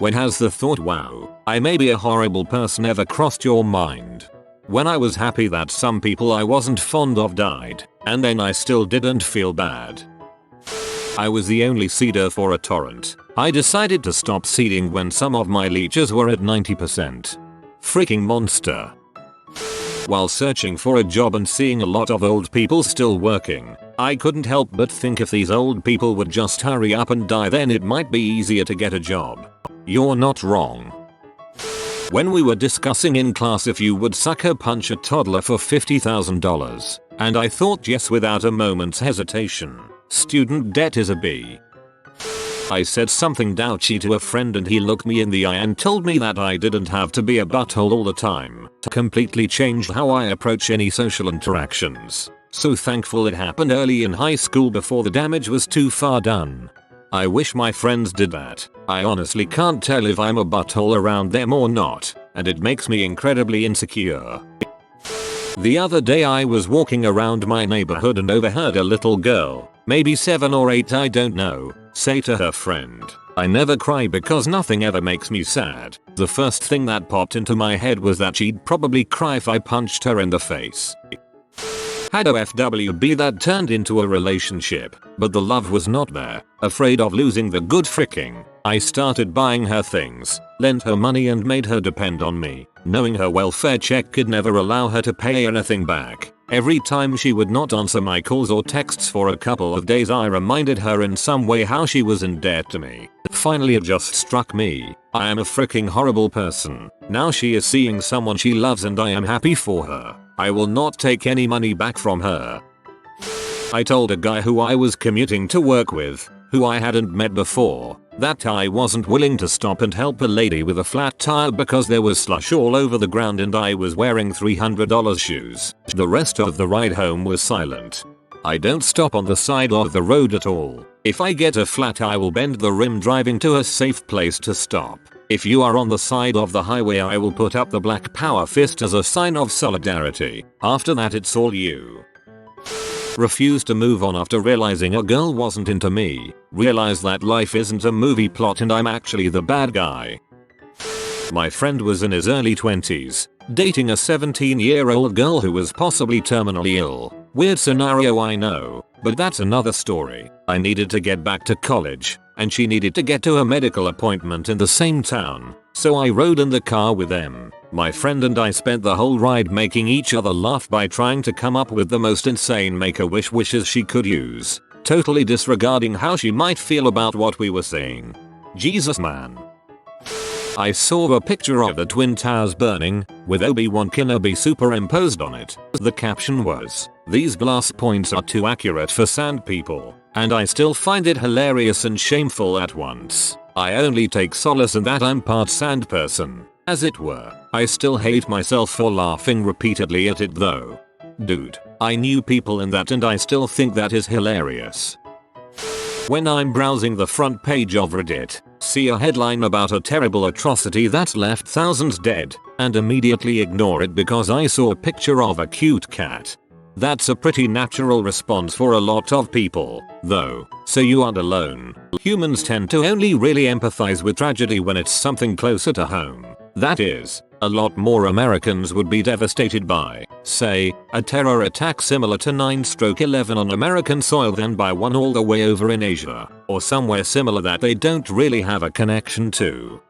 When has the thought wow, I may be a horrible person ever crossed your mind? When I was happy that some people I wasn't fond of died, and then I still didn't feel bad. I was the only seeder for a torrent. I decided to stop seeding when some of my leeches were at 90%. Freaking monster. While searching for a job and seeing a lot of old people still working, I couldn't help but think if these old people would just hurry up and die, then it might be easier to get a job. You're not wrong. When we were discussing in class if you would sucker punch a toddler for $50,000, and I thought yes without a moment's hesitation. Student debt is a B. I said something douchy to a friend and he looked me in the eye and told me that I didn't have to be a butthole all the time. Completely changed how I approach any social interactions. So thankful it happened early in high school before the damage was too far done. I wish my friends did that. I honestly can't tell if I'm a butthole around them or not, and it makes me incredibly insecure. The other day I was walking around my neighborhood and overheard a little girl, maybe 7 or 8 I don't know, say to her friend, "I never cry because nothing ever makes me sad." The first thing that popped into my head was that she'd probably cry if I punched her in the face. Had a FWB that turned into a relationship, but the love was not there. Afraid of losing the good fricking, I started buying her things, lent her money and made her depend on me, knowing her welfare check could never allow her to pay anything back. Every time she would not answer my calls or texts for a couple of days, I reminded her in some way how she was in debt to me. Finally it just struck me. I am a freaking horrible person. Now she is seeing someone she loves and I am happy for her. I will not take any money back from her. I told a guy who I was commuting to work with, who I hadn't met before, that I wasn't willing to stop and help a lady with a flat tire because there was slush all over the ground and I was wearing $300 shoes. The rest of the ride home was silent. I don't stop on the side of the road at all. If I get a flat I will bend the rim driving to a safe place to stop. If you are on the side of the highway I will put up the black power fist as a sign of solidarity. After that it's all you. Refused to move on after realizing a girl wasn't into me. Realized that life isn't a movie plot and I'm actually the bad guy. My friend was in his early 20s, dating a 17-year-old girl who was possibly terminally ill. Weird scenario I know, but that's another story. I needed to get back to college, and she needed to get to a medical appointment in the same town, so I rode in the car with them. My friend and I spent the whole ride making each other laugh by trying to come up with the most insane make-a-wish wishes she could use, totally disregarding how she might feel about what we were saying. Jesus man. I saw a picture of the Twin Towers burning, with Obi-Wan Kenobi superimposed on it. The caption was, "These blast points are too accurate for sand people," and I still find it hilarious and shameful at once. I only take solace in that I'm part sand person, as it were. I still hate myself for laughing repeatedly at it though. Dude, I knew people in that and I still think that is hilarious. When I'm browsing the front page of Reddit, see a headline about a terrible atrocity that left thousands dead, and immediately ignore it because I saw a picture of a cute cat. That's a pretty natural response for a lot of people, though, so you aren't alone. Humans tend to only really empathize with tragedy when it's something closer to home. That is, a lot more Americans would be devastated by, say, a terror attack similar to 9/11 on American soil than by one all the way over in Asia, or somewhere similar that they don't really have a connection to.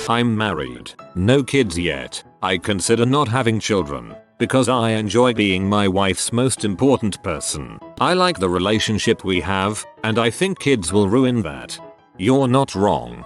I'm married, no kids yet. I consider not having children, because I enjoy being my wife's most important person. I like the relationship we have, and I think kids will ruin that. You're not wrong.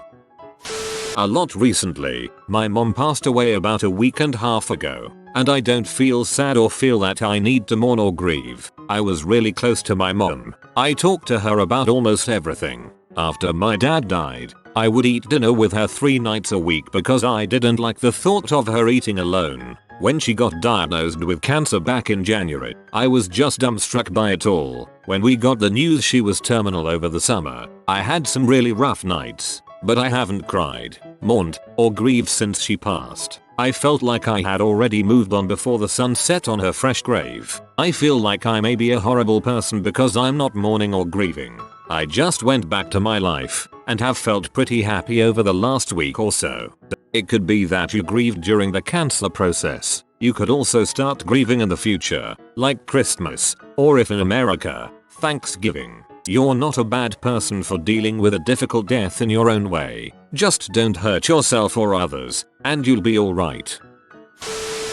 A lot recently, my mom passed away about a week and a half ago, and I don't feel sad or feel that I need to mourn or grieve. I was really close to my mom. I talked to her about almost everything. After my dad died, I would eat dinner with her 3 nights a week because I didn't like the thought of her eating alone. When she got diagnosed with cancer back in January, I was just dumbstruck by it all. When we got the news she was terminal over the summer, I had some really rough nights, but I haven't cried, mourned, or grieved since she passed. I felt like I had already moved on before the sun set on her fresh grave. I feel like I may be a horrible person because I'm not mourning or grieving. I just went back to my life and have felt pretty happy over the last week or so. It could be that you grieved during the cancer process. You could also start grieving in the future, like Christmas, or if in America, Thanksgiving. You're not a bad person for dealing with a difficult death in your own way. Just don't hurt yourself or others, and you'll be alright.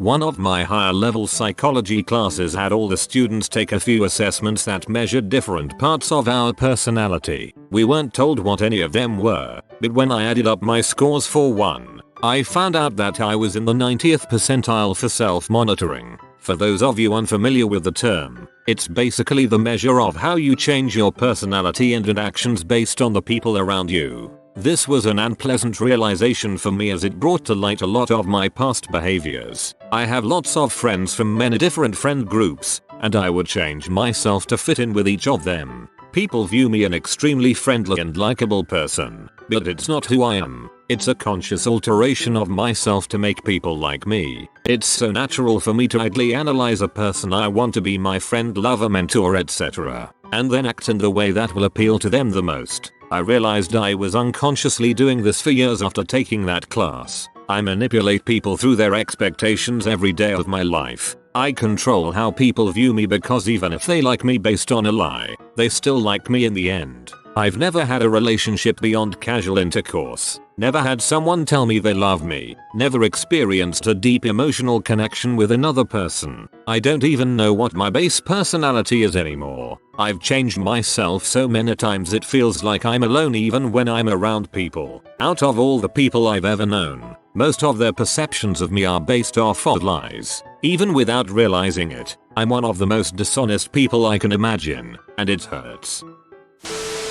One of my higher level psychology classes had all the students take a few assessments that measured different parts of our personality. We weren't told what any of them were, but when I added up my scores for one, I found out that I was in the 90th percentile for self-monitoring. For those of you unfamiliar with the term, it's basically the measure of how you change your personality and actions based on the people around you. This was an unpleasant realization for me as it brought to light a lot of my past behaviors. I have lots of friends from many different friend groups, and I would change myself to fit in with each of them. People view me an extremely friendly and likable person, but it's not who I am. It's a conscious alteration of myself to make people like me. It's so natural for me to idly analyze a person I want to be my friend, lover, mentor, etc., and then act in the way that will appeal to them the most. I realized I was unconsciously doing this for years after taking that class. I manipulate people through their expectations every day of my life. I control how people view me because even if they like me based on a lie, they still like me in the end. I've never had a relationship beyond casual intercourse. Never had someone tell me they love me. Never experienced a deep emotional connection with another person. I don't even know what my base personality is anymore. I've changed myself so many times it feels like I'm alone even when I'm around people. Out of all the people I've ever known, most of their perceptions of me are based off of lies. Even without realizing it, I'm one of the most dishonest people I can imagine, and it hurts.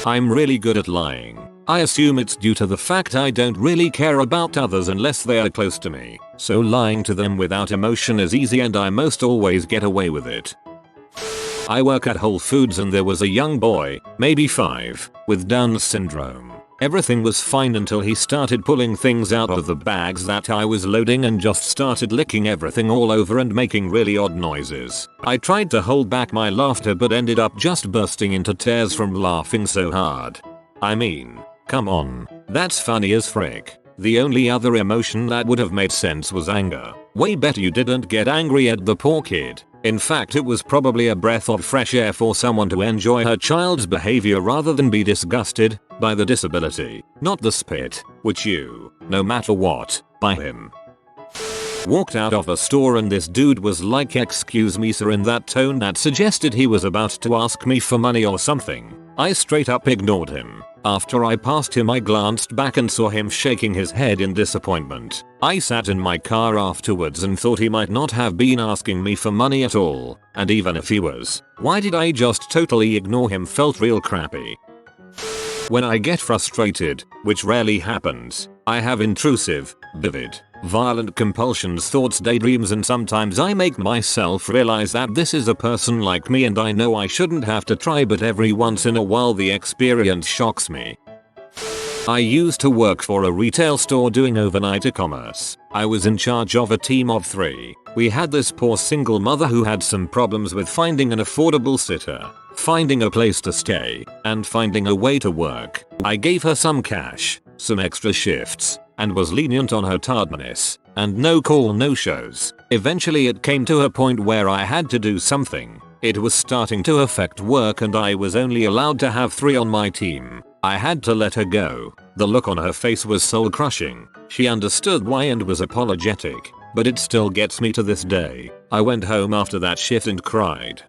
I'm really good at lying. I assume it's due to the fact I don't really care about others unless they are close to me, so lying to them without emotion is easy and I most always get away with it. I work at Whole Foods and there was a young boy, maybe 5, with Down syndrome. Everything was fine until he started pulling things out of the bags that I was loading and just started licking everything all over and making really odd noises. I tried to hold back my laughter but ended up just bursting into tears from laughing so hard. I mean, come on, that's funny as frick. The only other emotion that would have made sense was anger. Way better you didn't get angry at the poor kid. In fact, it was probably a breath of fresh air for someone to enjoy her child's behavior rather than be disgusted by the disability, not the spit, which you, no matter what, buy him. Walked out of a store and this dude was like, "Excuse me sir," in that tone that suggested he was about to ask me for money or something. I straight up ignored him. After I passed him I glanced back and saw him shaking his head in disappointment. I sat in my car afterwards and thought he might not have been asking me for money at all, and even if he was, why did I just totally ignore him? Felt real crappy. When I get frustrated, which rarely happens, I have intrusive, vivid, violent compulsions, thoughts, daydreams, and sometimes I make myself realize that this is a person like me and I know I shouldn't have to try, but every once in a while the experience shocks me. I used to work for a retail store doing overnight e-commerce. I was in charge of a team of 3. We had this poor single mother who had some problems with finding an affordable sitter, finding a place to stay, and finding a way to work. I gave her some cash, some extra shifts, and was lenient on her tardiness, and no call no shows. Eventually it came to a point where I had to do something. It was starting to affect work and I was only allowed to have 3 on my team. I had to let her go. The look on her face was soul crushing. She understood why and was apologetic, but it still gets me to this day. I went home after that shift and cried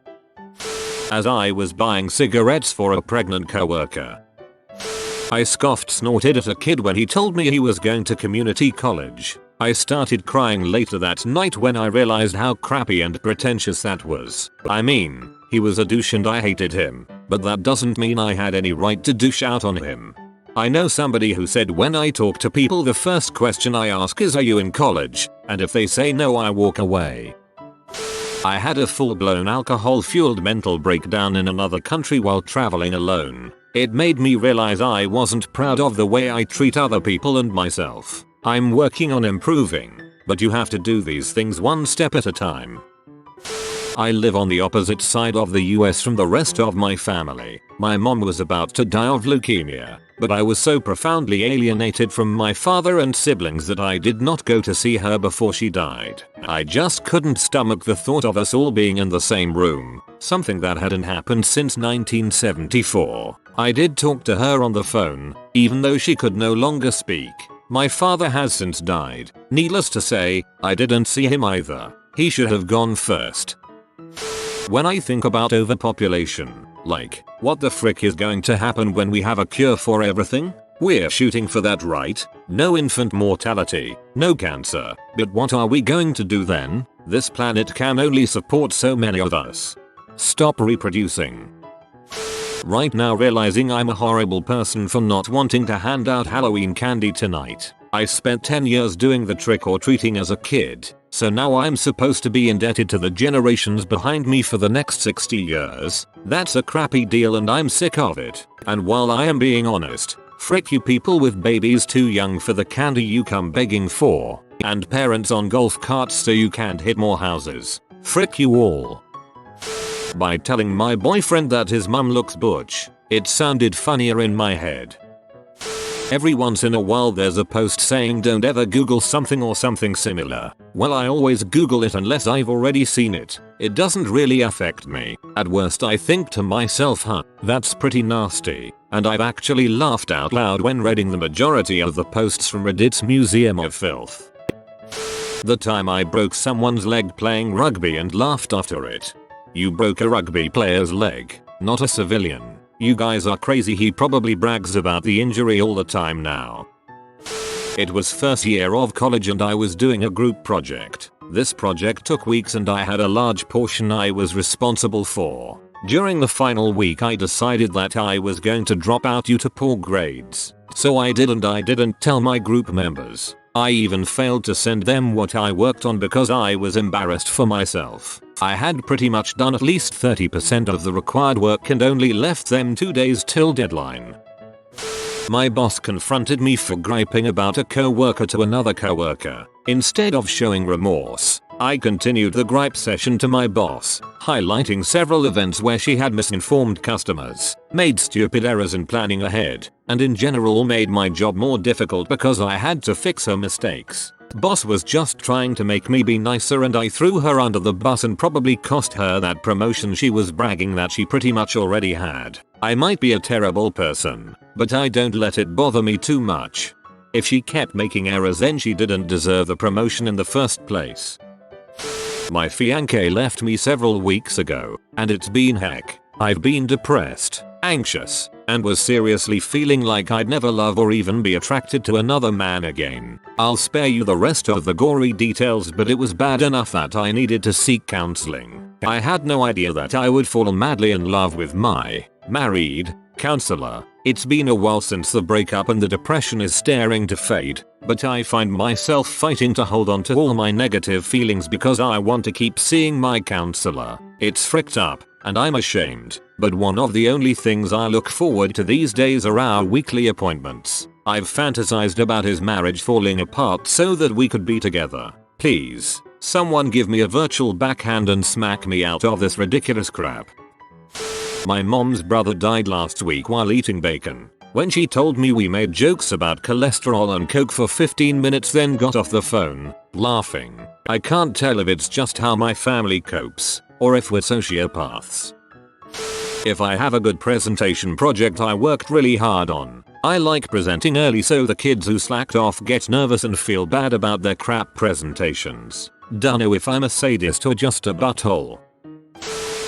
as I was buying cigarettes for a pregnant coworker. I scoffed, snorted at a kid when he told me he was going to community college. I started crying later that night when I realized how crappy and pretentious that was. I mean, he was a douche and I hated him, but that doesn't mean I had any right to douche out on him. I know somebody who said, "When I talk to people the first question I ask is, are you in college? And if they say no, I walk away." I had a full-blown alcohol-fueled mental breakdown in another country while traveling alone. It made me realize I wasn't proud of the way I treat other people and myself. I'm working on improving, but you have to do these things one step at a time. I live on the opposite side of the US from the rest of my family. My mom was about to die of leukemia, but I was so profoundly alienated from my father and siblings that I did not go to see her before she died. I just couldn't stomach the thought of us all being in the same room, something that hadn't happened since 1974. I did talk to her on the phone, even though she could no longer speak. My father has since died. Needless to say, I didn't see him either. He should have gone first. When I think about overpopulation, like, what the frick is going to happen when we have a cure for everything? We're shooting for that, right? No infant mortality, no cancer. But what are we going to do then? This planet can only support so many of us. Stop reproducing. Right now realizing I'm a horrible person for not wanting to hand out Halloween candy tonight. I spent 10 years doing the trick or treating as a kid, so now I'm supposed to be indebted to the generations behind me for the next 60 years. That's a crappy deal and I'm sick of it. And while I am being honest, frick you people with babies too young for the candy you come begging for, and parents on golf carts so you can't hit more houses. Frick you all. By telling my boyfriend that his mum looks butch, it sounded funnier in my head. Every once in a while there's a post saying don't ever Google something or something similar. Well, I always Google it unless I've already seen it. It doesn't really affect me. At worst I think to myself, huh, that's pretty nasty. And I've actually laughed out loud when reading the majority of the posts from Reddit's Museum of Filth. The time I broke someone's leg playing rugby and laughed after it. You broke a rugby player's leg, not a civilian. You guys are crazy. He probably brags about the injury all the time now. It was first year of college and I was doing a group project. This project took weeks and I had a large portion I was responsible for. During the final week I decided that I was going to drop out due to poor grades. So I didn't tell my group members. I even failed to send them what I worked on because I was embarrassed for myself. I had pretty much done at least 30% of the required work and only left them 2 days till deadline. My boss confronted me for griping about a coworker to another coworker. Instead of showing remorse, I continued the gripe session to my boss, highlighting several events where she had misinformed customers, made stupid errors in planning ahead, and in general made my job more difficult because I had to fix her mistakes. Boss was just trying to make me be nicer and I threw her under the bus and probably cost her that promotion she was bragging that she pretty much already had. I might be a terrible person, but I don't let it bother me too much. If she kept making errors then she didn't deserve the promotion in the first place. My fiancé left me several weeks ago, and it's been heck. I've been depressed, anxious, and was seriously feeling like I'd never love or even be attracted to another man again. I'll spare you the rest of the gory details, but it was bad enough that I needed to seek counseling. I had no idea that I would fall madly in love with my married counselor. It's been a while since the breakup and the depression is staring to fade, but I find myself fighting to hold on to all my negative feelings because I want to keep seeing my counselor. It's fricked up, and I'm ashamed, but one of the only things I look forward to these days are our weekly appointments. I've fantasized about his marriage falling apart so that we could be together. Please, someone give me a virtual backhand and smack me out of this ridiculous crap. My mom's brother died last week while eating bacon. When she told me, we made jokes about cholesterol and coke for 15 minutes then got off the phone, laughing. I can't tell if it's just how my family copes, or if we're sociopaths. If I have a good presentation project I worked really hard on, I like presenting early so the kids who slacked off get nervous and feel bad about their crap presentations. Don't know if I'm a sadist or just a butthole.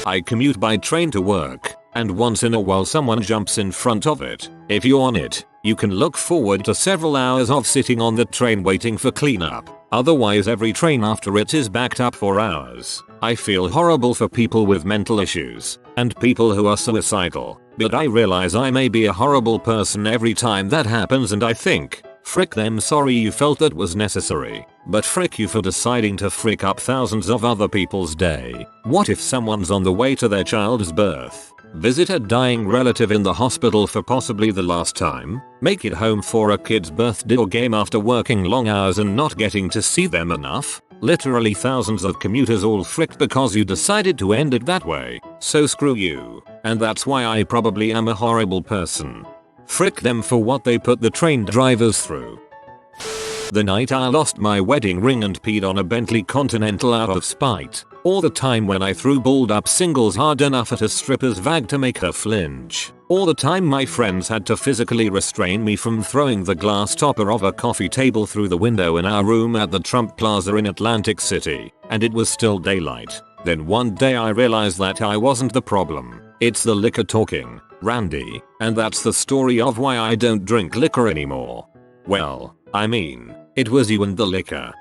I commute by train to work, and once in a while someone jumps in front of it. If you're on it, you can look forward to several hours of sitting on the train waiting for cleanup. Otherwise every train after it is backed up for hours. I feel horrible for people with mental issues, and people who are suicidal, but I realize I may be a horrible person every time that happens and I think, frick them, sorry you felt that was necessary, but frick you for deciding to frick up thousands of other people's day. What if someone's on the way to their child's birth? Visit a dying relative in the hospital for possibly the last time? Make it home for a kid's birthday or game after working long hours and not getting to see them enough? Literally thousands of commuters all fricked because you decided to end it that way. So screw you. And that's why I probably am a horrible person. Frick them for what they put the train drivers through. The night I lost my wedding ring and peed on a Bentley Continental out of spite. Or the time when I threw balled up singles hard enough at a stripper's vag to make her flinch. Or the time my friends had to physically restrain me from throwing the glass topper of a coffee table through the window in our room at the Trump Plaza in Atlantic City, and it was still daylight. Then one day I realized that I wasn't the problem. It's the liquor talking, Randy, and that's the story of why I don't drink liquor anymore. Well, I mean, it was you and the liquor.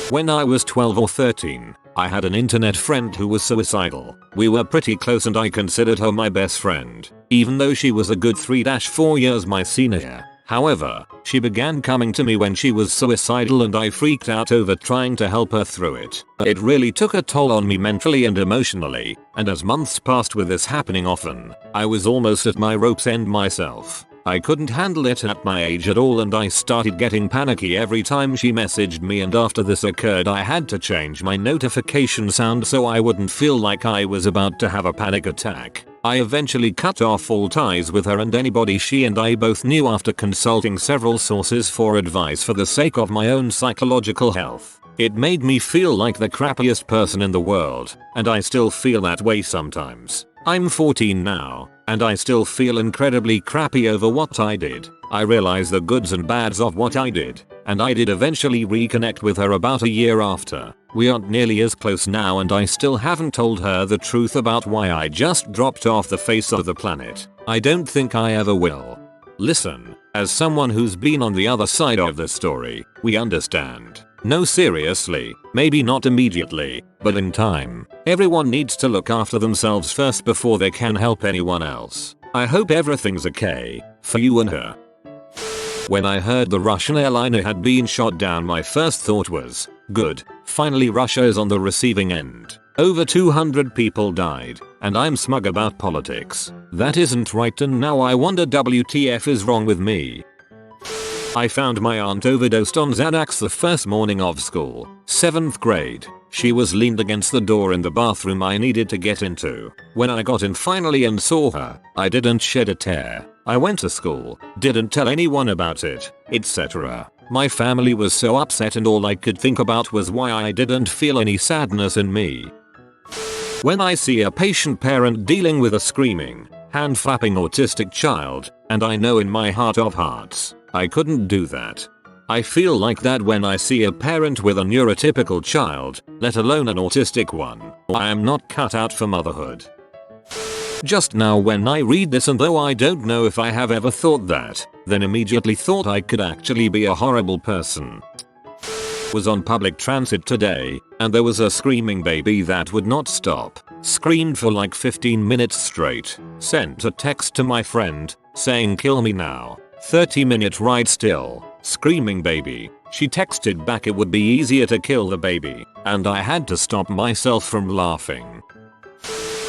When I was 12 or 13, I had an internet friend who was suicidal. We were pretty close and I considered her my best friend, even though she was a good 3-4 years my senior. However, she began coming to me when she was suicidal and I freaked out over trying to help her through it. It really took a toll on me mentally and emotionally, and as months passed with this happening often, I was almost at my rope's end myself. I couldn't handle it at my age at all and I started getting panicky every time she messaged me, and after this occurred I had to change my notification sound so I wouldn't feel like I was about to have a panic attack. I eventually cut off all ties with her and anybody she and I both knew after consulting several sources for advice for the sake of my own psychological health. It made me feel like the crappiest person in the world, and I still feel that way sometimes. I'm 14 now, and I still feel incredibly crappy over what I did. I realize the goods and bads of what I did, and I did eventually reconnect with her about a year after. We aren't nearly as close now and I still haven't told her the truth about why I just dropped off the face of the planet. I don't think I ever will. Listen, as someone who's been on the other side of the story, we understand. No, seriously, maybe not immediately, but in time. Everyone needs to look after themselves first before they can help anyone else. I hope everything's okay for you and her. When I heard the Russian airliner had been shot down, my first thought was, good, finally Russia is on the receiving end. Over 200 people died, and I'm smug about politics. That isn't right, and now I wonder WTF is wrong with me. I found my aunt overdosed on Xanax the first morning of school, 7th grade. She was leaned against the door in the bathroom I needed to get into. When I got in finally and saw her, I didn't shed a tear. I went to school, didn't tell anyone about it, etc. My family was so upset and all I could think about was why I didn't feel any sadness in me. When I see a patient parent dealing with a screaming, hand-flapping autistic child, and I know in my heart of hearts, I couldn't do that. I feel like that when I see a parent with a neurotypical child, let alone an autistic one. I am not cut out for motherhood. Just now when I read this, and though I don't know if I have ever thought that, then immediately thought I could actually be a horrible person. Was on public transit today, and there was a screaming baby that would not stop. Screamed for like 15 minutes straight. Sent a text to my friend, saying kill me now. 30-minute ride still. Screaming baby. She texted back it would be easier to kill the baby, and I had to stop myself from laughing.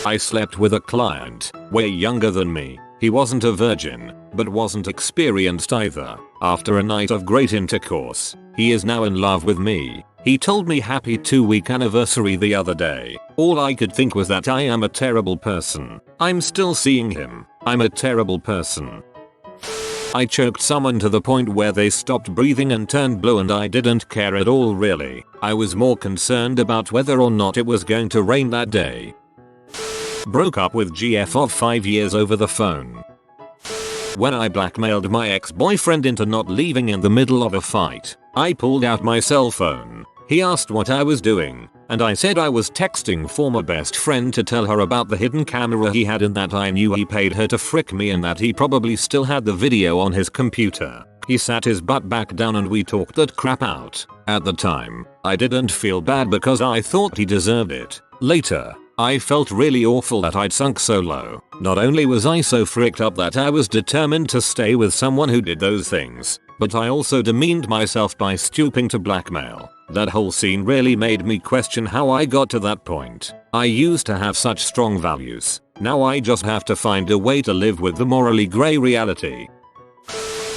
I slept with a client, way younger than me. He wasn't a virgin, but wasn't experienced either. After a night of great intercourse, he is now in love with me. He told me happy 2-week anniversary the other day. All I could think was that I am a terrible person. I'm still seeing him. I'm a terrible person. I choked someone to the point where they stopped breathing and turned blue, and I didn't care at all really. I was more concerned about whether or not it was going to rain that day. Broke up with GF of 5 years over the phone. When I blackmailed my ex-boyfriend into not leaving in the middle of a fight, I pulled out my cell phone. He asked what I was doing, and I said I was texting former best friend to tell her about the hidden camera he had, and that I knew he paid her to frick me and that he probably still had the video on his computer. He sat his butt back down and we talked that crap out. At the time, I didn't feel bad because I thought he deserved it. Later, I felt really awful that I'd sunk so low. Not only was I so freaked up that I was determined to stay with someone who did those things, but I also demeaned myself by stooping to blackmail. That whole scene really made me question how I got to that point. I used to have such strong values. Now I just have to find a way to live with the morally grey reality.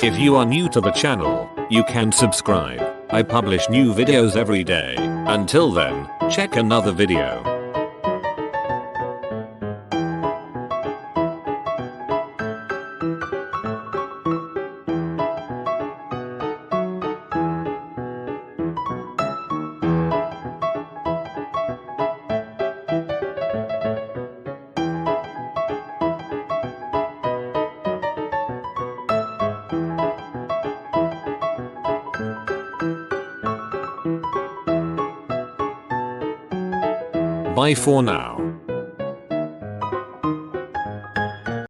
If you are new to the channel, you can subscribe. I publish new videos every day. Until then, check another video. Bye for now.